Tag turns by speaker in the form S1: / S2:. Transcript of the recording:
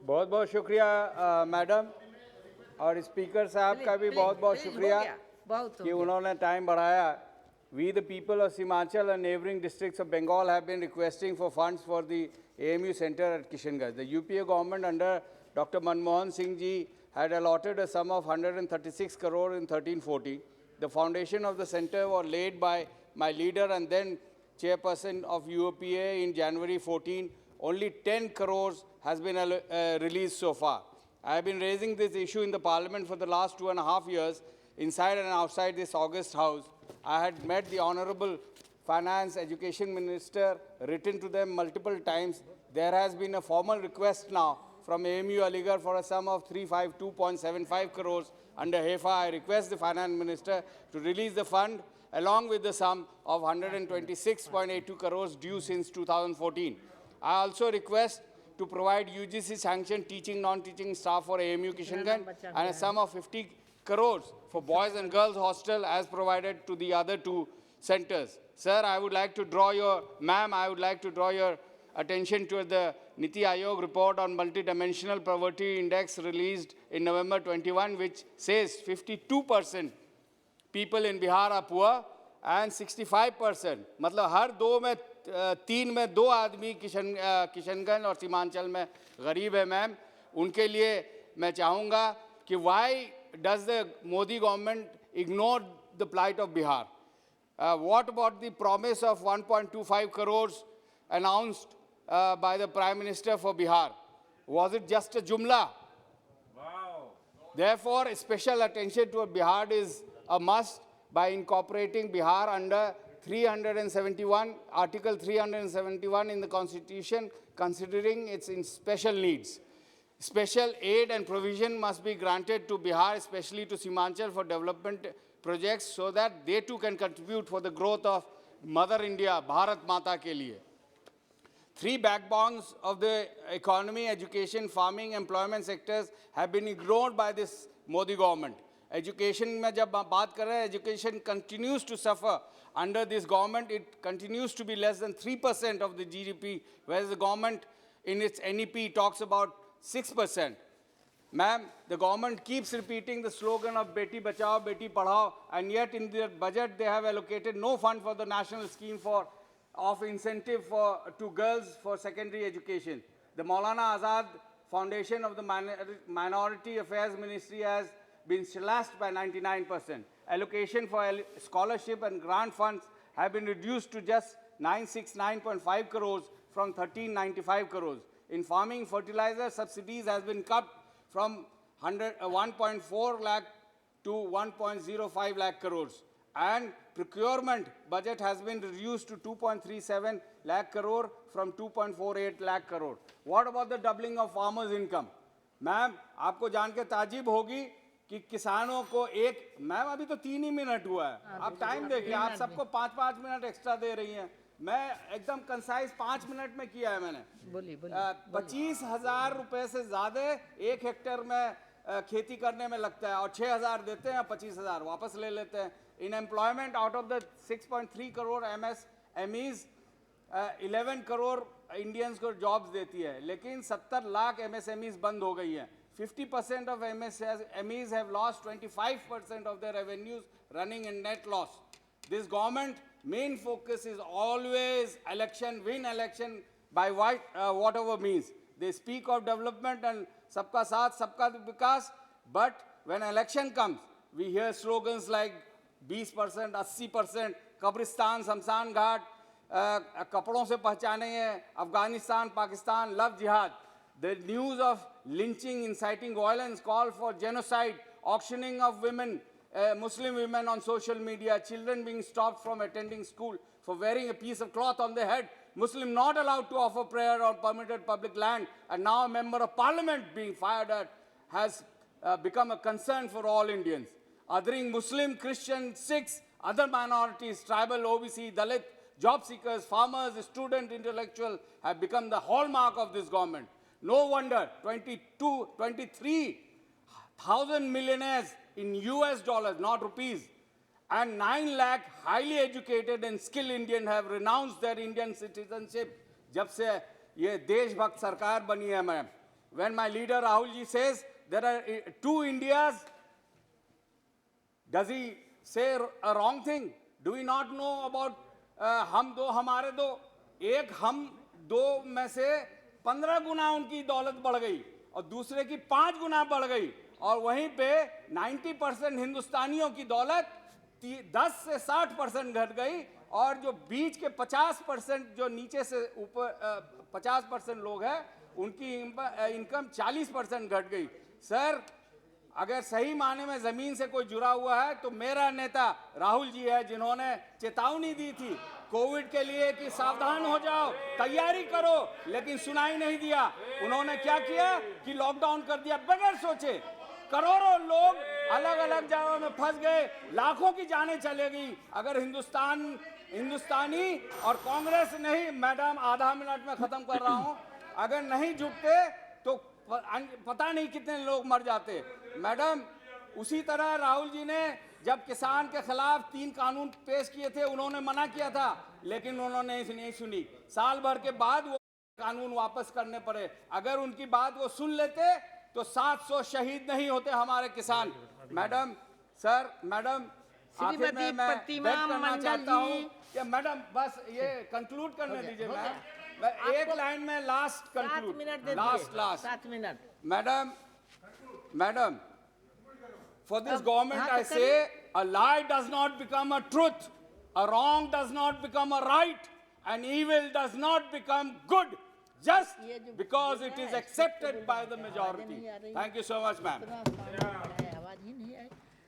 S1: बहुत बहुत शुक्रिया मैडम, और स्पीकर साहब का भी बहुत बहुत शुक्रिया कि उन्होंने टाइम बढ़ाया. We the people of Simachal and neighboring districts of Bengal have been requesting for funds for the AMU center at Kishangarh. The UPA government under Dr. Manmohan Singh ji had allotted a sum of 136 crore in 13-14. The foundation of the center was laid by my leader and then chairperson of UPA in January 14. Only 10 crores has been released so far. I have been raising this issue in the parliament for the last 2.5 years, inside and outside this august house. I had met the Honorable Finance Education Minister, written to them multiple times. There has been a formal request now from AMU Aligarh for a sum of 352.75 crores under HEFA. I request the Finance Minister to release the fund along with the sum of 126.82 crores due since 2014. I also request to provide UGC sanctioned teaching, non-teaching staff for AMU Kishangarh and a sum of 50 crores for boys and girls hostel as provided to the other two centers. Sir, I would like to draw your, ma'am, I would like to draw your attention to the Niti Aayog report on multidimensional poverty index released in November 21, which says 52% people in Bihar are poor and 65%. मतलब हर दो में तीन में दो आदमी किशनगंज और सीमांचल में गरीब है मैम. उनके लिए मैं चाहूँगा कि why does the Modi government ignore the plight of Bihar? What about the promise of 1.25 crores announced by the Prime Minister for Bihar? Was it just a jumla? Wow. Therefore, special attention to Bihar is a must by incorporating Bihar under 371, Article 371 in the Constitution, considering its special needs. Special aid and provision must be granted to Bihar, especially to Simachal, for development projects so that they too can contribute for the growth of Mother India, Bharat Mata ke liye. Three backbones of the economy, education, farming, employment sectors have been ignored by this Modi government. Education में जब बात कर रहे हैं, education continues to suffer under this government. It continues to be less than 3% of the GDP, whereas the government in its NEP talks about 6%. Ma'am, the government keeps repeating the slogan of Beti Bachao, Beti Padhao, and yet in their budget they have allocated no fund for the national scheme of incentive to girls for secondary education. The Maulana Azad Foundation of the Minority Affairs Ministry has been slashed by 99%. Allocation for scholarship and grant funds have been reduced to just 969.5 crores from 1395 crores. In farming, fertilizer subsidies has been cut from 1.4 lakh to 1.05 lakh crores. And procurement budget has been reduced to 2.37 lakh crore from 2.48 lakh crore. What about the doubling of farmers' income? Ma'am, आपको जान के ताजीब होगी कि किसानों को ma'am अभी तो 3 ही minute हुआ है, आप टाइम देखिए, आप सबको 5-5 मिनट एक्स्ट्रा दे रही हैं. मैं एकदम कंसाइज 5 मिनट में किया है मैंने. 25,000 रुपए से ज्यादा 1 हेक्टेयर में खेती करने में लगता है और 6,000 देते हैं, 25,000 वापस ले लेते हैं. In employment out of the 6.3 crore MSMEs 11 crore Indians को जॉब्स देती है, लेकिन 70 लाख MSMEs बंद हो गई हैं. 50% of MSMEs have lost 25% of their revenues, running in net loss. This government main focus is always election, win election by whatever means. They speak of development and sabka saath, sabka vikas, but when election comes, we hear slogans like 20%, 80%, Kabristan, Samsan Ghat, कपड़ों से पहचानेंगे, Afghanistan, Pakistan, love jihad. The news of lynching, inciting violence, call for genocide, auctioning of women, Muslim women on social media, children being stopped from attending school for wearing a piece of cloth on their head, Muslim not allowed to offer prayer on permitted public land, and now a member of parliament being fired at has become a concern for all Indians. Othering Muslim, Christian, Sikhs, other minorities, tribal, OBC, Dalit, job seekers, farmers, student, intellectual have become the hallmark of this government. No wonder 23,000 millionaires in US dollars, not rupees, and 9 lakh highly educated and skilled Indians have renounced their Indian citizenship जब से ये देशभक्त सरकार बनी है ma'am. when my leader Rahul ji says there are two Indias, does he say a wrong thing? Do we not know about हम दो हमारे दो? एक हम दो में से 15 गुना उनकी दौलत बढ़ गई और दूसरे की 5 गुना बढ़ गई, और वहीं पे 90% हिंदुस्तानियों की दौलत 10 से 60% घट गई, और जो बीच के 50% जो नीचे से ऊपर 50% लोग हैं उनकी इनकम 40% घट गई। सर, अगर सही माने में जमीन से कोई जुड़ा हुआ है तो मेरा नेता राहुल जी है, जिन्होंने चेतावनी दी थी कोविड के लिए कि सावधान हो जाओ, तैयारी करो, लेकिन सुनाई नहीं दिया। उन्होंने क्या किया कि लॉकडाउन कर दिया बगैर सोचे। करोड़ों लोग अलग अलग जगहों में फंस गए, लाखों की जानें चले गई। अगर हिंदुस्तानी और कांग्रेस नहीं, मैडम आधा मिनट में खत्म कर रहा हूं, अगर नहीं जुटते तो पता नहीं कितने लोग मर जाते। मैडम, उसी तरह राहुल जी ने जब किसान के खिलाफ 3 कानून पेश किए थे, उन्होंने मना किया था, लेकिन उन्होंने नहीं सुनी। साल भर के बाद वो कानून वापस करने पड़े। अगर उनकी बात वो सुन लेते तो 700 शहीद नहीं होते हमारे किसान। मैडम, सर, मैडम, आखिर में मैं बेग करना चाहता हूँ कि मैडम बस ये कंक्लूड करने दीजिए। मैं एक लाइन में last conclude, last 7 minute. Madam, for this government I say, a lie does not become a truth, a wrong does not become a right, and evil does not become good just because it is accepted by the majority. Thank you so much, ma'am.